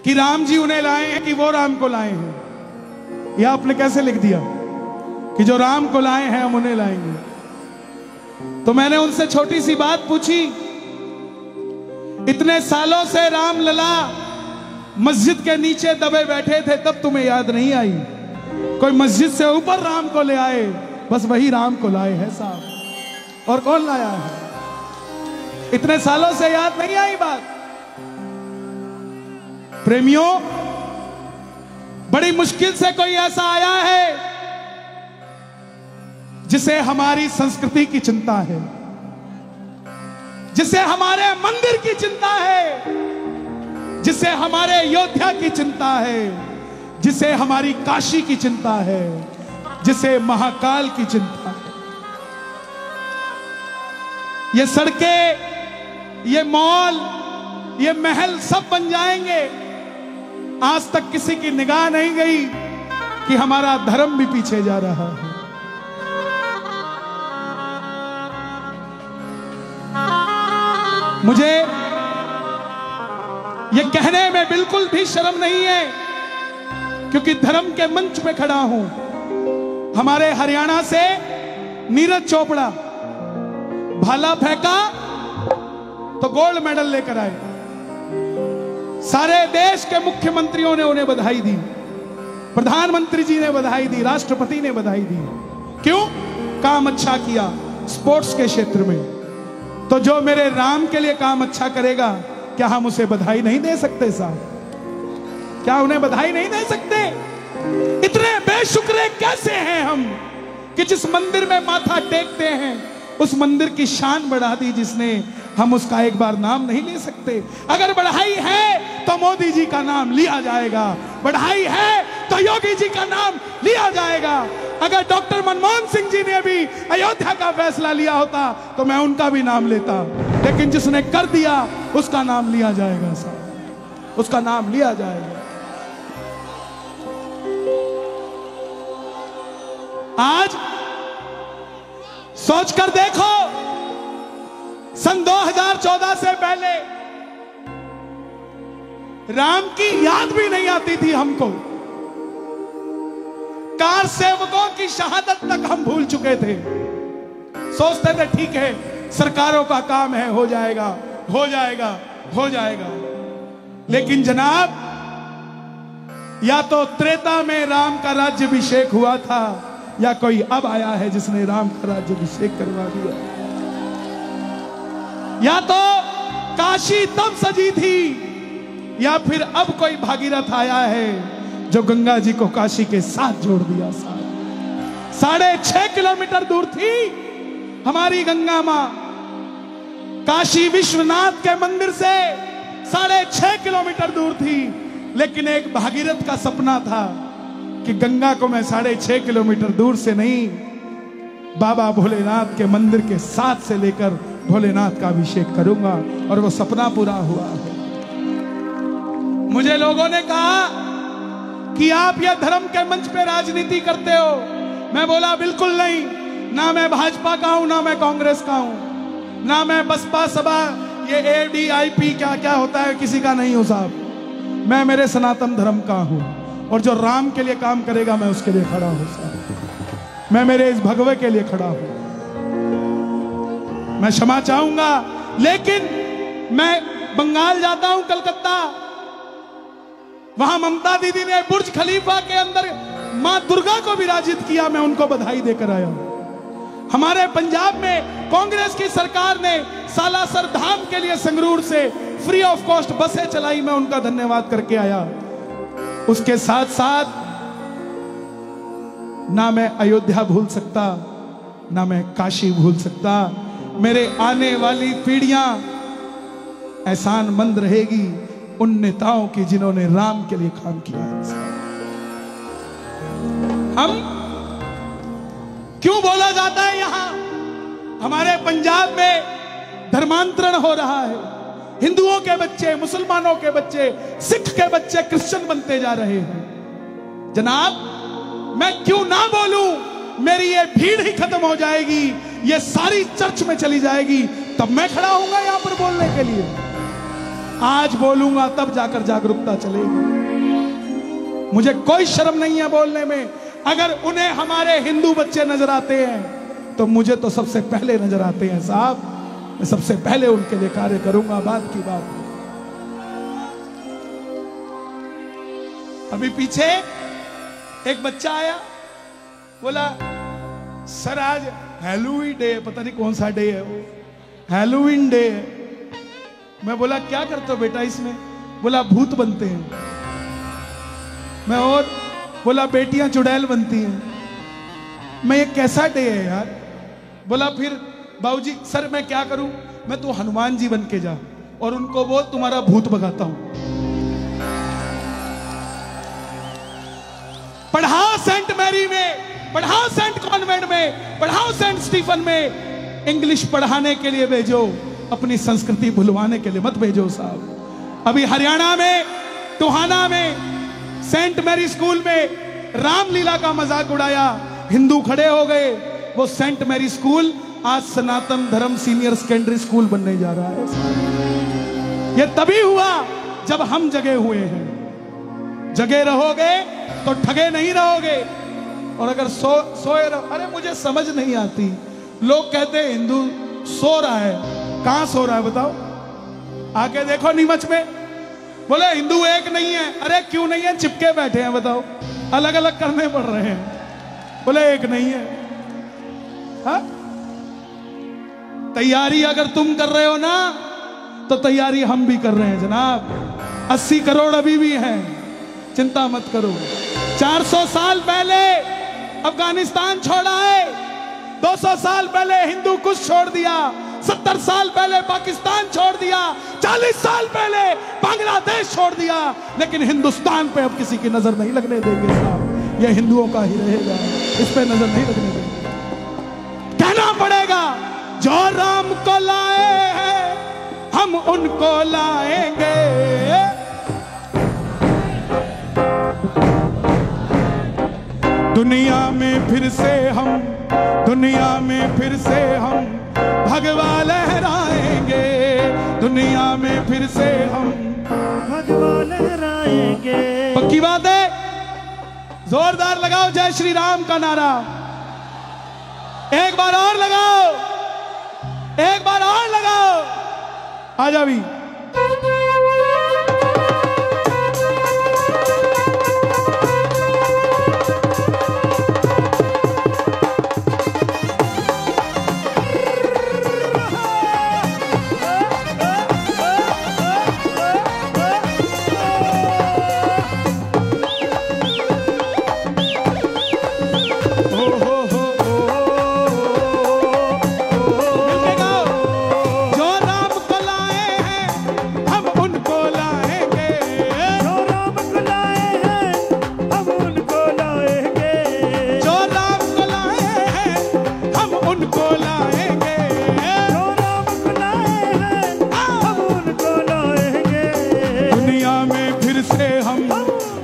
कि राम जी उन्हें लाए हैं कि वो राम को लाए हैं। यह आपने कैसे लिख दिया कि जो राम को लाए हैं हम उन्हें लाएंगे। तो मैंने उनसे छोटी सी बात पूछी, इतने सालों से राम लला मस्जिद के नीचे दबे बैठे थे, तब तुम्हें याद नहीं आई? कोई मस्जिद से ऊपर राम को ले आए, बस वही राम को लाए हैं साहब। और कौन लाया है? इतने सालों से याद नहीं आई बात? प्रेमियों, बड़ी मुश्किल से कोई ऐसा आया है जिसे हमारी संस्कृति की चिंता है, जिसे हमारे मंदिर की चिंता है, जिसे हमारे अयोध्या की चिंता है, जिसे हमारी काशी की चिंता है, जिसे महाकाल की चिंता है। ये सड़कें, ये मॉल, ये महल सब बन जाएंगे, आज तक किसी की निगाह नहीं गई कि हमारा धर्म भी पीछे जा रहा है। मुझे यह कहने में बिल्कुल भी शर्म नहीं है, क्योंकि धर्म के मंच पे खड़ा हूं। हमारे हरियाणा से नीरज चोपड़ा भाला फेंका तो गोल्ड मेडल लेकर आए। सारे देश के मुख्यमंत्रियों ने उन्हें बधाई दी, प्रधानमंत्री जी ने बधाई दी, राष्ट्रपति ने बधाई दी। क्यों? काम अच्छा किया स्पोर्ट्स के क्षेत्र में। तो जो मेरे राम के लिए काम अच्छा करेगा, क्या हम उसे बधाई नहीं दे सकते साहब? क्या उन्हें बधाई नहीं दे सकते? इतने बेशुक्रे कैसे हैं हम कि जिस मंदिर में माथा टेकते हैं उस मंदिर की शान बढ़ा दी जिसने, हम उसका एक बार नाम नहीं ले सकते। अगर बढ़ाई है तो मोदी जी का नाम लिया जाएगा, बढ़ाई है तो योगी जी का नाम लिया जाएगा। अगर डॉक्टर मनमोहन सिंह जी ने भी अयोध्या का फैसला लिया होता तो मैं उनका भी नाम लेता, लेकिन जिसने कर दिया उसका नाम लिया जाएगा साहब, उसका नाम लिया जाएगा। आज सोचकर देखो, सन 2014 से पहले राम की याद भी नहीं आती थी हमको। कार सेवकों की शहादत तक हम भूल चुके थे। सोचते थे ठीक है, सरकारों का काम है, हो जाएगा हो जाएगा हो जाएगा। लेकिन जनाब, या तो त्रेता में राम का राज्याभिषेक हुआ था, या कोई अब आया है जिसने राम का राज्याभिषेक करवा दिया। या तो काशी तब सजी थी, या फिर अब कोई भागीरथ आया है जो गंगा जी को काशी के साथ जोड़ दिया। 6.5 किलोमीटर दूर थी हमारी गंगा मां, काशी विश्वनाथ के मंदिर से 6.5 किलोमीटर दूर थी। लेकिन एक भागीरथ का सपना था कि गंगा को मैं 6.5 किलोमीटर दूर से नहीं, बाबा भोलेनाथ के मंदिर के साथ से लेकर भोलेनाथ का अभिषेक करूंगा, और वो सपना पूरा हुआ है। मुझे लोगों ने कहा कि आप यह धर्म के मंच पे राजनीति करते हो। मैं बोला बिल्कुल नहीं, ना मैं भाजपा का हूं, ना मैं कांग्रेस का हूं, ना मैं बसपा सभा, ये ADIP क्या क्या होता है किसी का नहीं हूं साहब। मैं मेरे सनातन धर्म का हूं, और जो राम के लिए काम करेगा मैं उसके लिए खड़ा हूं साहब। मैं मेरे इस भगवे के लिए खड़ा हूं। मैं क्षमा चाहूंगा, लेकिन मैं बंगाल जाता हूं, कलकत्ता, वहां ममता दीदी ने बुर्ज खलीफा के अंदर मां दुर्गा को विराजित किया, मैं उनको बधाई देकर आया। हमारे पंजाब में कांग्रेस की सरकार ने सालासर धाम के लिए संगरूर से फ्री ऑफ कॉस्ट बसें चलाई, मैं उनका धन्यवाद करके आया। उसके साथ साथ ना मैं अयोध्या भूल सकता, ना मैं काशी भूल सकता। मेरे आने वाली पीढ़ियां एहसानमंद रहेगी उन नेताओं की जिन्होंने राम के लिए काम किया है। हम क्यों बोला जाता है यहां हमारे पंजाब में धर्मांतरण हो रहा है, हिंदुओं के बच्चे, मुसलमानों के बच्चे, सिख के बच्चे क्रिश्चियन बनते जा रहे हैं। जनाब, मैं क्यों ना बोलूं? मेरी ये भीड़ ही खत्म हो जाएगी, ये सारी चर्च में चली जाएगी, तब मैं खड़ा होऊंगा यहां पर बोलने के लिए। आज बोलूंगा तब जाकर जागरूकता चलेगी। मुझे कोई शर्म नहीं है बोलने में। अगर उन्हें हमारे हिंदू बच्चे नजर आते हैं तो मुझे तो सबसे पहले नजर आते हैं साहब। मैं सबसे पहले उनके लिए कार्य करूंगा। बात की बात। अभी पीछे एक बच्चा आया, बोला सर आज हैलोवीन डे, पता नहीं कौन सा डे है वो, हैलोवीन डे है। मैं बोला क्या करते हो बेटा इसमें? बोला भूत बनते हैं। मैं और बोला बेटियां चुड़ैल बनती हैं। मैं ये कैसा डे है यार? बोला फिर बाबूजी सर मैं क्या करूं? मैं तो हनुमान जी बन के जा और उनको बोल तुम्हारा भूत भगाता हूं। पढ़ाओ सेंट मैरी में, पढ़ाओ सेंट कॉन्वेंट में, पढ़ाओ सेंट स्टीफन में। इंग्लिश पढ़ाने के लिए भेजो, अपनी संस्कृति भुलवाने के लिए मत भेजो साहब। अभी हरियाणा में टोहाना में सेंट मैरी स्कूल में रामलीला का मजाक उड़ाया, हिंदू खड़े हो गए। वो सेंट मैरी स्कूल आज सनातन धर्म सीनियर सेकेंडरी स्कूल बनने जा रहा है। ये तभी हुआ जब हम जगे हुए हैं। जगे रहोगे तो ठगे नहीं रहोगे। और अगर सोए रहो, अरे मुझे समझ नहीं आती, लोग कहते हैं हिंदू सो रहा है। कहां सो रहा है बताओ? आके देखो नीमच में। बोले हिंदू एक नहीं है। अरे क्यों नहीं है? चिपके बैठे हैं बताओ, अलग अलग करने पड़ रहे हैं। बोले एक नहीं है। हा? तैयारी अगर तुम कर रहे हो ना तो तैयारी हम भी कर रहे हैं जनाब। 80 करोड़ अभी भी हैं, चिंता मत करो। 400 साल पहले अफगानिस्तान छोड़ा है, 200 साल पहले हिंदू कुश छोड़ दिया, 70 साल पहले पाकिस्तान छोड़ दिया, 40 साल पहले बांग्लादेश छोड़ दिया, लेकिन हिंदुस्तान पे अब किसी की नजर नहीं लगने देंगे साहब। ये हिंदुओं का ही रहेगा, इस पे नजर नहीं लगने देंगे। कहना पड़ेगा जो राम को लाए हैं हम उनको लाएंगे। दुनिया में फिर से हम, दुनिया में फिर से हम भगवा लहराएंगे। दुनिया में फिर से हम भगवा लहराएंगे। पक्की बात है? जोरदार लगाओ जय श्री राम का नारा। एक बार और लगाओ, एक बार और लगाओ। आजा भी।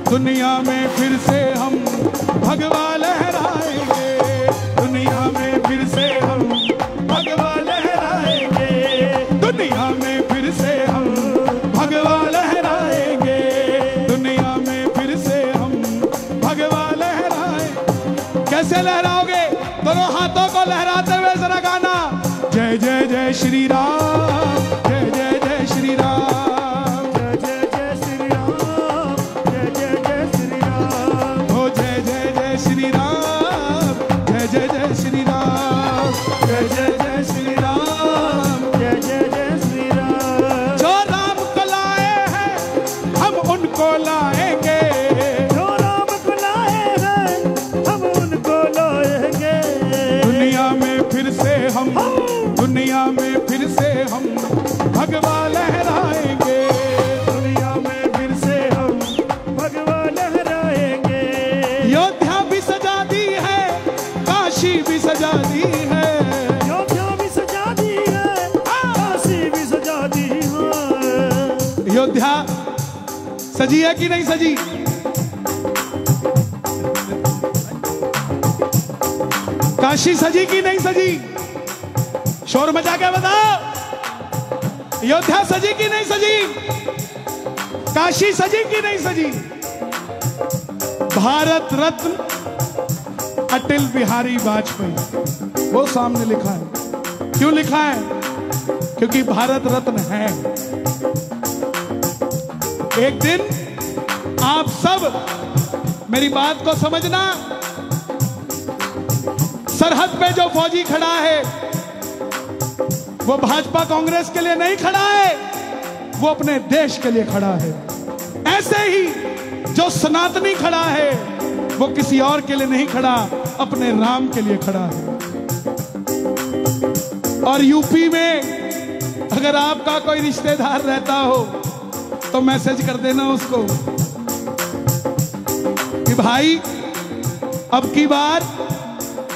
दुनिया में फिर से हम भगवा लहराएंगे। दुनिया में फिर से हम भगवा लहराएंगे। दुनिया में फिर से हम भगवा लहराएंगे। दुनिया में फिर से हम भगवा लहराएंगे। कैसे लहराओगे? दोनों हाथों को लहराते हुए जरा गाना। जय जय जय श्री राम, जय जय जय श्री राम। दुनिया में फिर से हम भगवा लहराएंगे। दुनिया में फिर से हम भगवा लहराएंगे। अयोध्या भी सजा दी है, काशी भी सजा दी है। अयोध्या भी सजा दी है, काशी भी सजा दी है। अयोध्या सजी है कि नहीं सजी? काशी सजी कि नहीं सजी? शोर मचा के बताओ। अयोध्या सजी कि नहीं सजी? काशी सजी कि नहीं सजी? भारत रत्न अटल बिहारी वाजपेयी, वो सामने लिखा है। क्यों लिखा है? क्योंकि भारत रत्न है। एक दिन आप सब मेरी बात को समझना, सरहद पे जो फौजी खड़ा है वो भाजपा कांग्रेस के लिए नहीं खड़ा है, वो अपने देश के लिए खड़ा है। ऐसे ही जो सनातनी खड़ा है वो किसी और के लिए नहीं खड़ा, अपने राम के लिए खड़ा है। और यूपी में अगर आपका कोई रिश्तेदार रहता हो तो मैसेज कर देना उसको कि भाई अब की बार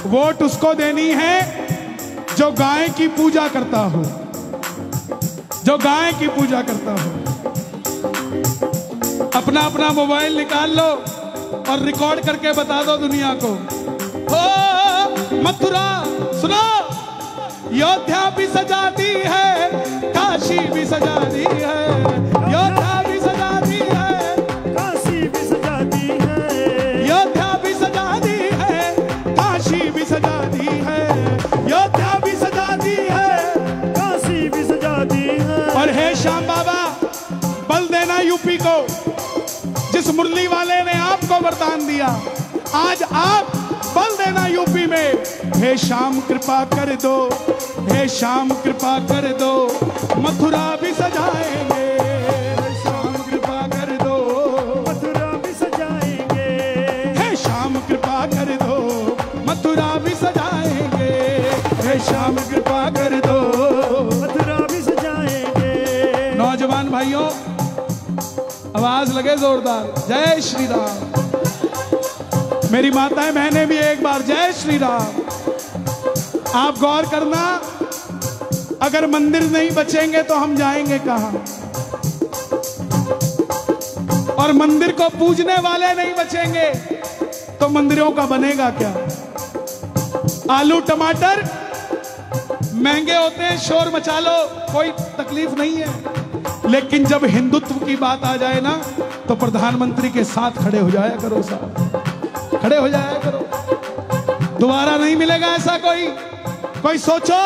वोट उसको देनी है जो गाय की पूजा करता हो, जो गाय की पूजा करता हो। अपना अपना मोबाइल निकाल लो और रिकॉर्ड करके बता दो दुनिया को। हो मथुरा सुनो, योद्धा भी सजा दी है, काशी भी सजा दी है, योद्धा भी सजा दी है, काशी भी सजा दी है, योद्धा भी सजा दी है, काशी भी सजा दी है, योद्धा भी सजा दी है, काशी भी सजा दी है। और हे श्याम बाबा, बल देना यूपी को, जिस मुरली वाले ने आपको वरदान दिया, आज आप बल देना यूपी में। हे श्याम कृपा कर दो, हे श्याम कृपा कर दो, मथुरा भी सजाएंगे। हे श्याम कृपा कर दो, मथुरा भी सजाएंगे। हे श्याम कृपा कर दो, मथुरा भी सजाएंगे। हे श्याम कृपा कर दो, मथुरा भी सजाएंगे। नौजवान भाइयों, आवाज लगे जोरदार, जय श्री राम। मेरी माताएं बहनें भी एक बार जय श्री राम। आप गौर करना, अगर मंदिर नहीं बचेंगे तो हम जाएंगे कहां? और मंदिर को पूजने वाले नहीं बचेंगे तो मंदिरों का बनेगा क्या? आलू टमाटर महंगे होते हैं, शोर मचा लो, कोई तकलीफ नहीं है, लेकिन जब हिंदुत्व की बात आ जाए ना तो प्रधानमंत्री के साथ खड़े हो जाया करो साहब, खड़े हो जाया करो। दोबारा नहीं मिलेगा ऐसा कोई सोचो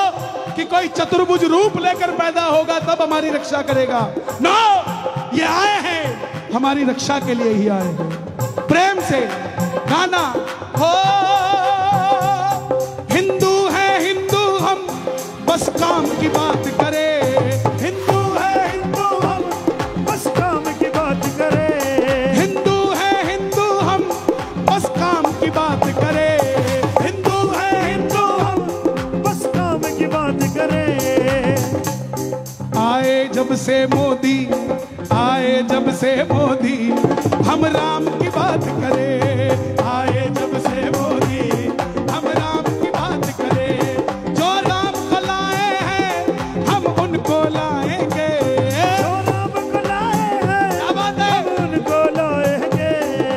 कि कोई चतुर्भुज रूप लेकर पैदा होगा तब हमारी रक्षा करेगा। नो, ये आए हैं हमारी रक्षा के लिए ही आए हैं। प्रेम से गाना हो, हिंदू है हिंदू हम, बस काम की बात करें। हिंदू है हिंदू हम, बस काम की बात करें। हिंदू है हिंदू हम, बस काम की बात करें। हिंदू है हिंदू हम, बस काम की बात करें। आए जब से मोदी, आए जब से मोदी, हम राम की बात करें। आए जब से मोदी, हम राम की बात करें। जो राम को लाए हैं हम उनको लाएंगे। जो राम को लाए हैं, क्या बात है? हम उनको लाएंगे।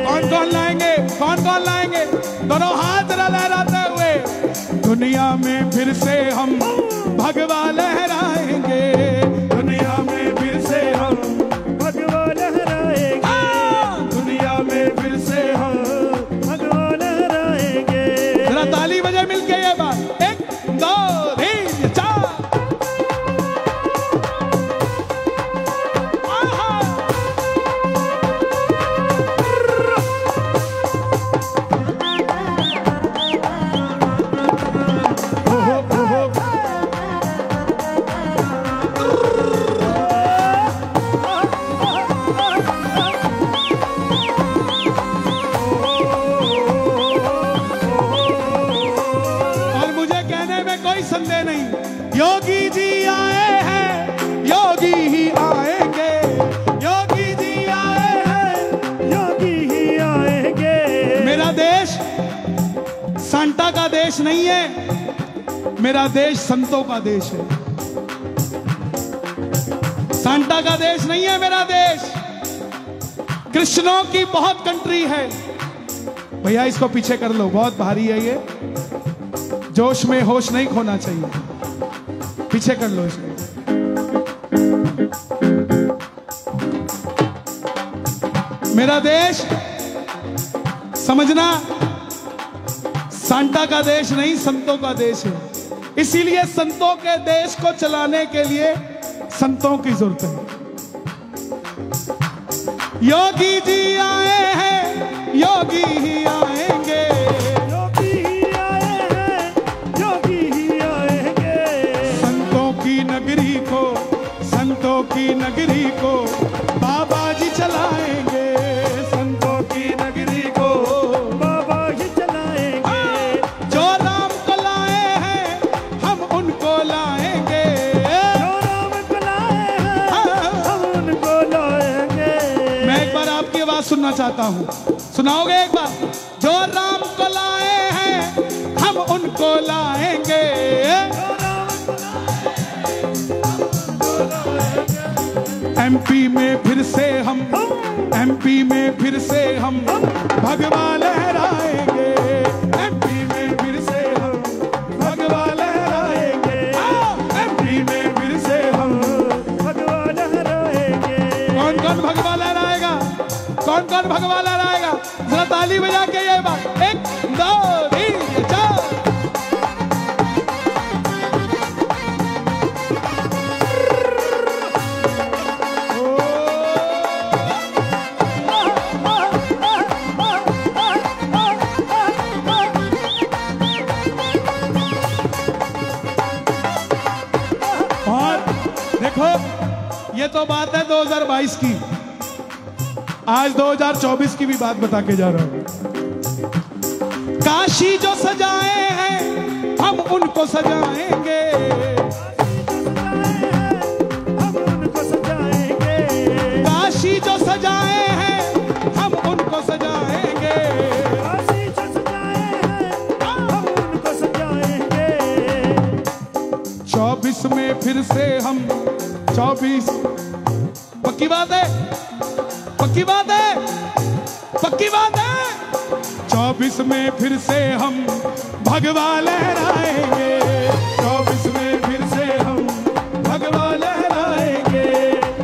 कौन कौन लाएंगे? कौन कौन लाएंगे? दोनों हाथ लहराते हुए दुनिया में फिर से हम भगवा लहराएंगे। दुनिया में फिर से हम भगवा लहराएंगे। दुनिया में फिर से हम। भगवा लहराएंगे। जरा ताली बजाए मिलके ये बात, 1 2 3 4। संदेह नहीं, योगी जी आए हैं, योगी ही आएंगे। योगी जी आए हैं, योगी ही आएंगे। मेरा देश सांता का देश नहीं है, मेरा देश संतों का देश है। सांता का देश नहीं है मेरा देश, कृष्णों की बहुत कंट्री है। भैया इसको पीछे कर लो, बहुत भारी है ये, जोश में होश नहीं खोना चाहिए। पीछे कर लो इसको। मेरा देश समझना सांता का देश नहीं, संतों का देश है। इसीलिए संतों के देश को चलाने के लिए संतों की जरूरत है। योगी जी आए हैं, योगी ही आएंगे, योगी ही आए हैं, योगी ही आएंगे। संतों की नगरी को, संतों की नगरी को बाबा जी चलाएंगे, संतों की नगरी को बाबा ही चलाएंगे। जो राम को लाए हैं हम उनको लाएंगे, जो राम को लाए हैं हम उनको लाएंगे। मैं एक बार आपकी आवाज सुनना चाहता हूँ, सुनाओगे एक बार? जो राम को लाए हैं हम उनको लाएंगे, एमपी में फिर से हम, एमपी में फिर से हम भगवा लहराएंगे, एमपी में फिर से हम भगवा लहराएंगे, एमपी में फिर से हम भगवा लहराएंगे। कौन कौन भगवा लहराएगा? कौन कौन भगवा लहराएगा? जरा ताली बजा के ये बात, 1 2 3 4। ये तो बात है 2022 की, आज 2024 की भी बात बता के जा रहा हूं। काशी जो सजाए हैं हम उनको सजाएंगे, हम उनको सजाएंगे। काशी जो सजाए हैं हम उनको सजाएंगे, काशी जो सजाए हैं हम उनको सजाएंगे। 24 में फिर से हम, 24 पक्की बात है, पक्की बात है, पक्की बात है। 24 में फिर से हम भगवा लहराएंगे, 24 में फिर से हम भगवा लहराएंगे,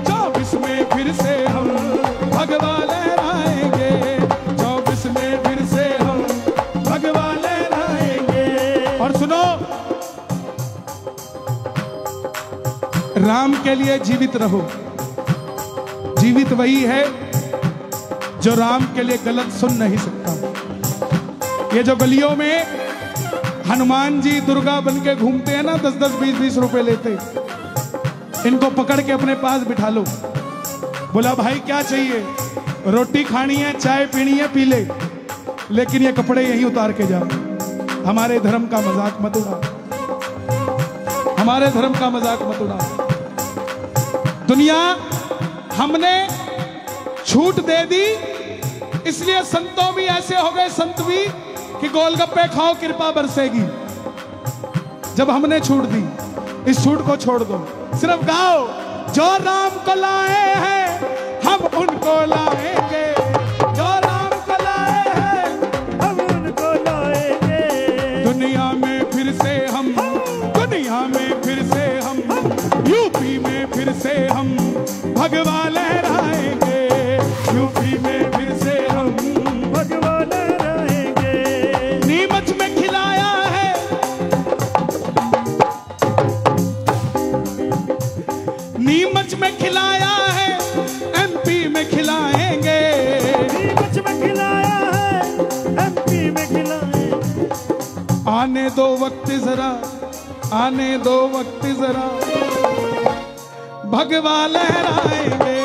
24 में फिर से हम भगवा लहराएंगे, 24 में फिर से हम भगवा लहराएंगे। और सुनो, राम के लिए जीवित रहो। जीवित वही है जो राम के लिए गलत सुन नहीं सकता। ये जो गलियों में हनुमान जी दुर्गा बन के घूमते हैं ना, 10-10 20-20 रुपए लेते, इनको पकड़ के अपने पास बिठा लो। बोला भाई क्या चाहिए? रोटी खानी है, चाय पीनी है, पी ले, लेकिन ये कपड़े यहीं उतार के जा। हमारे धर्म का मजाक मत उड़ा, हमारे धर्म का मजाक मत उड़ा। दुनिया हमने छूट दे दी, इसलिए संतों भी ऐसे हो गए, संत भी, कि गोलगप्पे खाओ कृपा बरसेगी। जब हमने छूट दी, इस छूट को छोड़ दो, सिर्फ गाओ, जो राम को लाए हैं हम उनको लाएंगे, जो राम को लाए हैं हम उनको लाएंगे। दुनिया में फिर से हम, दुनिया में फिर से हम, यूपी में फिर से हम भगवा लहराएंगे, यूपी में फिर से हम भगवा लहराएंगे। नीमच में खिलाया है, नीमच में खिलाया है, एमपी में खिलाएंगे, नीमच में खिलाया है, एमपी में खिलाएंगे। आने दो वक्त जरा, आने दो वक्त जरा भगवा लहराएंगे,